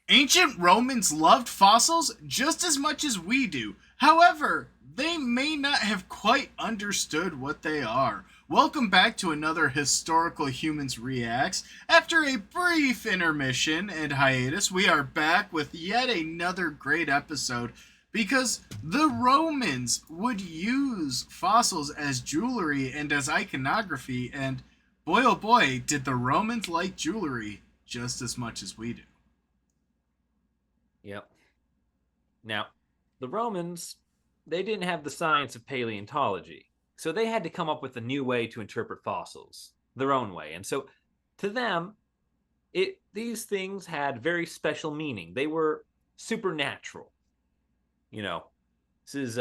Ancient Romans loved fossils just as much as we do. However, they may not have quite understood what they are. Welcome back to another Historical Humans Reacts. After a brief intermission and hiatus, we are back with yet another great episode because the Romans would use fossils as jewelry and as iconography, and boy oh boy, did the Romans like jewelry just as much as we do. Yep. Now, the Romans, they didn't have the science of paleontology, so they had to come up with a new way to interpret fossils, their own way. And so, to them, it these things had very special meaning. They were supernatural. You know, this is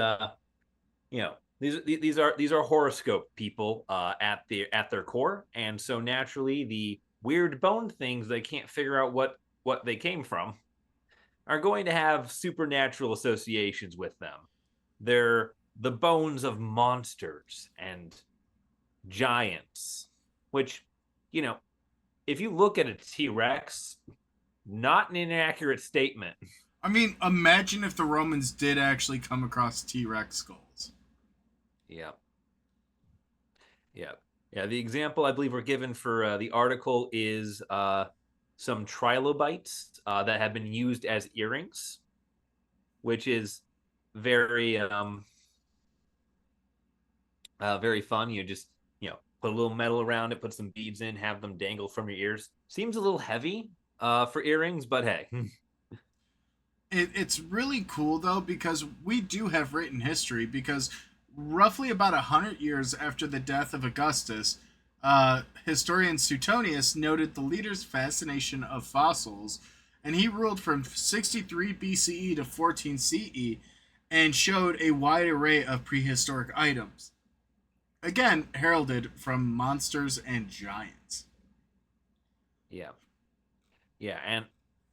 these are horoscope people at their core, and so naturally the weird bone things they can't figure out what they came from are going to have supernatural associations with them. They're the bones of monsters and giants, which, you know, if you look at a T Rex, not an inaccurate statement. I mean, imagine if the Romans did actually come across T Rex skulls. Yeah, yeah, yeah. The example I believe we're given for the article is some trilobites that have been used as earrings, which is very very fun. You just put a little metal around it, put some beads in, have them dangle from your ears. Seems a little heavy for earrings, but hey. It's really cool though because we do have written history. Because roughly about 100 years after the death of Augustus, historian Suetonius noted the leader's fascination of fossils, and he ruled from 63 BCE to 14 CE and showed a wide array of prehistoric items. Again, heralded from monsters and giants. Yeah, yeah, and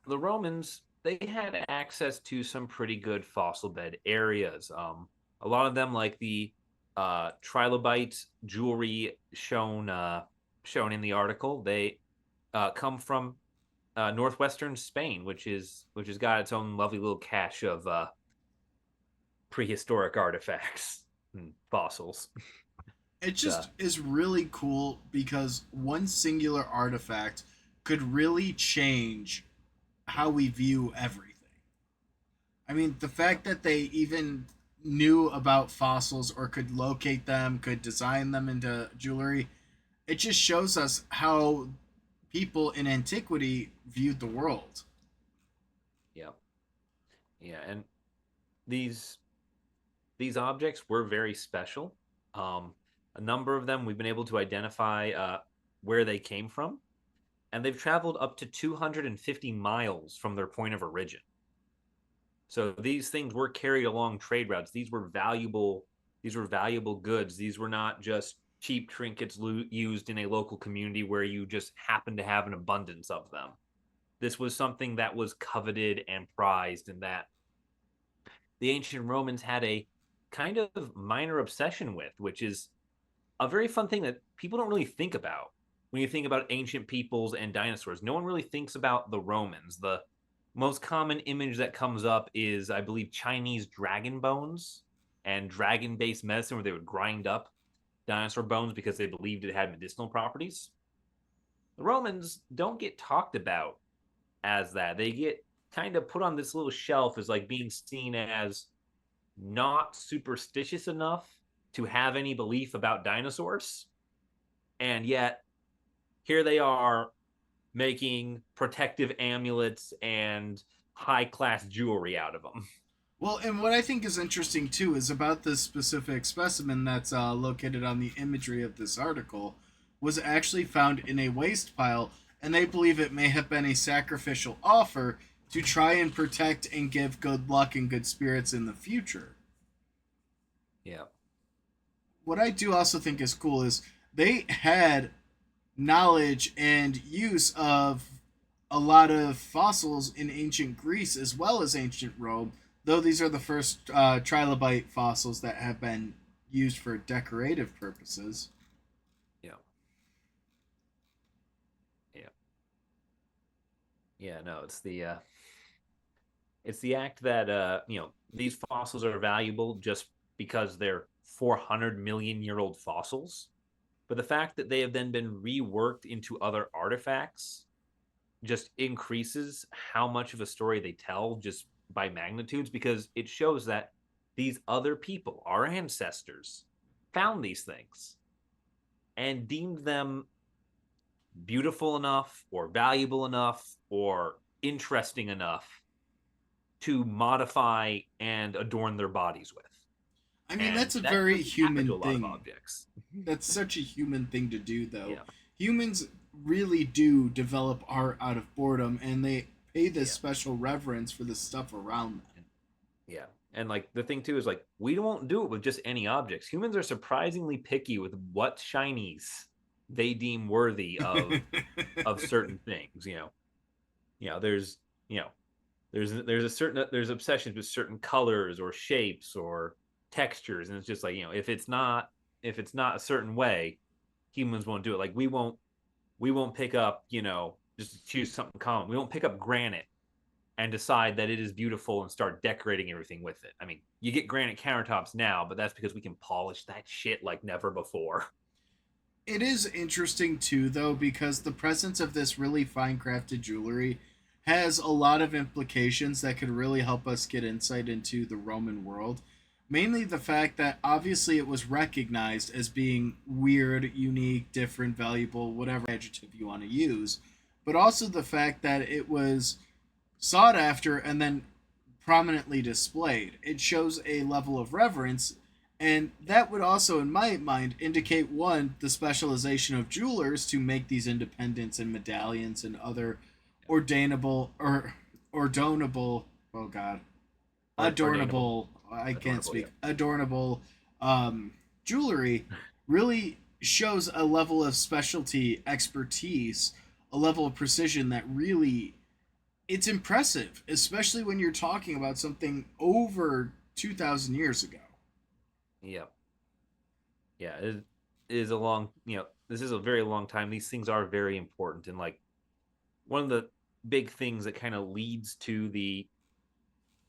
the Romans they had access to some pretty good fossil bed areas. A lot of them, like the trilobite jewelry shown in the article, they come from northwestern Spain, which has got its own lovely little cache of prehistoric artifacts and fossils. It It's, just is really cool because one singular artifact could really change how we view everything. I mean, the fact that they even knew about fossils or could locate them, could design them into jewelry, it just shows us how people in antiquity viewed the world. yeah, yeah, and these these objects were very special. Um, a number of them we've been able to identify where they came from, and they've traveled up to 250 miles from their point of origin. So these things were carried along trade routes. These were valuable. These were valuable goods. These were not just cheap trinkets used in a local community where you just happen to have an abundance of them. This was something that was coveted and prized, and that the ancient Romans had a kind of minor obsession with, which is a very fun thing that people don't really think about when you think about ancient peoples and dinosaurs. No one really thinks about the Romans. The most common image that comes up is, I believe, Chinese dragon bones and dragon based medicine, where they would grind up dinosaur bones because they believed it had medicinal properties. The Romans don't get talked about as that. They get kind of put on this little shelf as like being seen as not superstitious enough to have any belief about dinosaurs. And yet, here they are making protective amulets and high class jewelry out of them. Well, and what I think is interesting too is about this specific specimen that's located on the imagery of this article was actually found in a waste pile, and they believe it may have been a sacrificial offer to try and protect and give good luck and good spirits in the future. Yeah. What I do also think is cool is they had knowledge and use of a lot of fossils in ancient Greece as well as ancient Rome, though these are the first trilobite fossils that have been used for decorative purposes. Yeah. Yeah. Yeah. No, it's the It's the act that these fossils are valuable just because they're 400 million-year-old fossils, but the fact that they have then been reworked into other artifacts just increases how much of a story they tell just by magnitudes, because it shows that these other people, our ancestors, found these things and deemed them beautiful enough or valuable enough or interesting enough to modify and adorn their bodies with. I mean, And that's a that very doesn't happen human to a lot of thing. objects. That's such a human thing to do, though. Yeah. Humans really do develop art out of boredom, and they pay this Yeah. special reverence for the stuff around them. Yeah. And like the thing too is like we won't do it with just any objects. Humans are surprisingly picky with what shinies they deem worthy of certain things, you know. There's you know, there's a certain there's obsessions with certain colors or shapes or textures, and it's just like, if it's not a certain way, humans won't do it. Like we won't pick up, just to choose something common. We won't pick up granite and decide that it is beautiful and start decorating everything with it. I mean, you get granite countertops now, but that's because we can polish that shit like never before. It is interesting too, though, because the presence of this really fine crafted jewelry has a lot of implications that could really help us get insight into the Roman world. Mainly the fact that obviously it was recognized as being weird, unique, different, valuable, whatever adjective you want to use, but also the fact that it was sought after and then prominently displayed. It shows a level of reverence, and that would also, in my mind, indicate one, the specialization of jewelers to make these independents and medallions and other ordainable or ordonable, oh god, Ordainable. adornable, I can't Adorable, yeah. speak, adornable jewelry really shows a level of specialty, expertise, a level of precision that really it's impressive, especially when you're talking about something over 2,000 years ago. Yeah. Yeah. It is a this is a very long time. These things are very important. And like one of the big things that kind of leads to the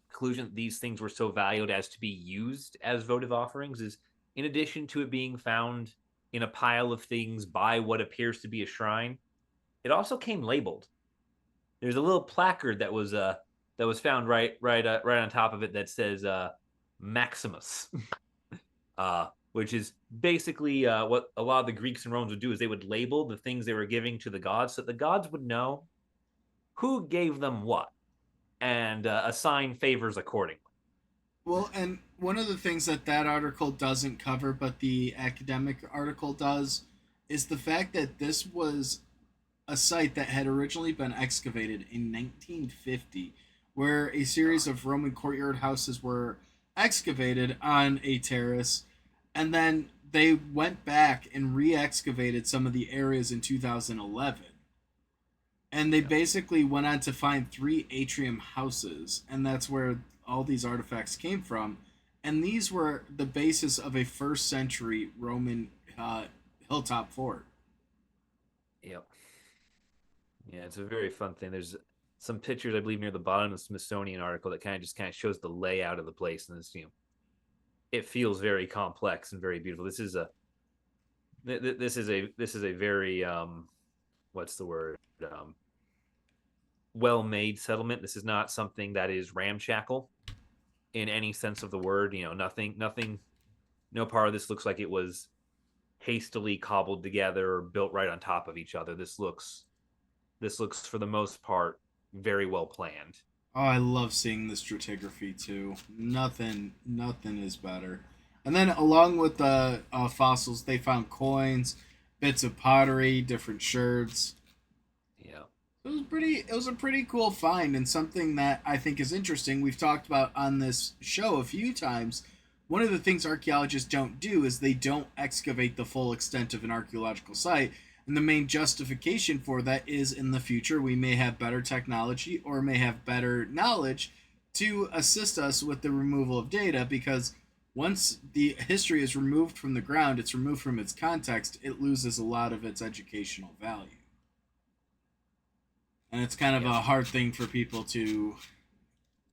conclusion that these things were so valued as to be used as votive offerings is, in addition to it being found in a pile of things by what appears to be a shrine, it also came labeled. There's a little placard that was found right on top of it that says Maximus, which is basically what a lot of the Greeks and Romans would do is they would label the things they were giving to the gods so that the gods would know who gave them what and assign favors accordingly. Well, and one of the things that that article doesn't cover, but the academic article does, is the fact that this was a site that had originally been excavated in 1950, where a series of Roman courtyard houses were excavated on a terrace, and then they went back and re excavated some of the areas in 2011. And they Yeah. basically went on to find three atrium houses, and that's where all these artifacts came from. And these were the basis of a first century Roman hilltop fort. Yep. Yeah, it's a very fun thing. There's some pictures, I believe, near the bottom of the Smithsonian article that kind of shows the layout of the place, and it feels very complex and very beautiful. This is a very what's the word, well made settlement. This is not something that is ramshackle in any sense of the word. Nothing. No part of this looks like it was hastily cobbled together or built right on top of each other. This looks for the most part very well planned. Oh, I love seeing the stratigraphy too. Nothing is better. And then along with the fossils, they found coins, bits of pottery, different sherds. Yeah. It was pretty. It was a pretty cool find and something that I think is interesting. We've talked about on this show a few times. One of the things archaeologists don't do is they don't excavate the full extent of an archaeological site. And the main justification for that is in the future we may have better technology or may have better knowledge to assist us with the removal of data because once the history is removed from the ground, it's removed from its context, it loses a lot of its educational value. And it's kind of Yes. a hard thing for people to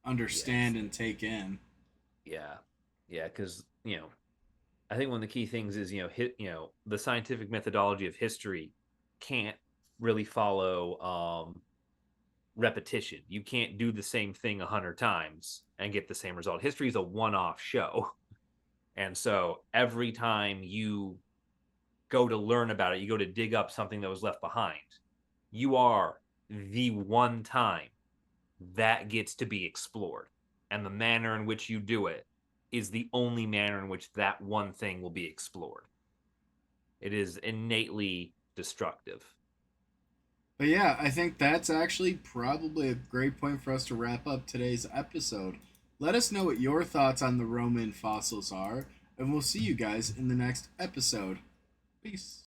understand Yes. and take in. Yeah. Yeah, because I think one of the key things is the scientific methodology of history can't really follow repetition. You can't do the same thing 100 times and get the same result. History is a one-off show, and so every time you go to learn about it, you go to dig up something that was left behind. You are the one time that gets to be explored, and the manner in which you do it is the only manner in which that one thing will be explored. It is innately destructive. But yeah, I think that's actually probably a great point for us to wrap up today's episode. Let us know what your thoughts on the Roman fossils are, and we'll see you guys in the next episode. Peace.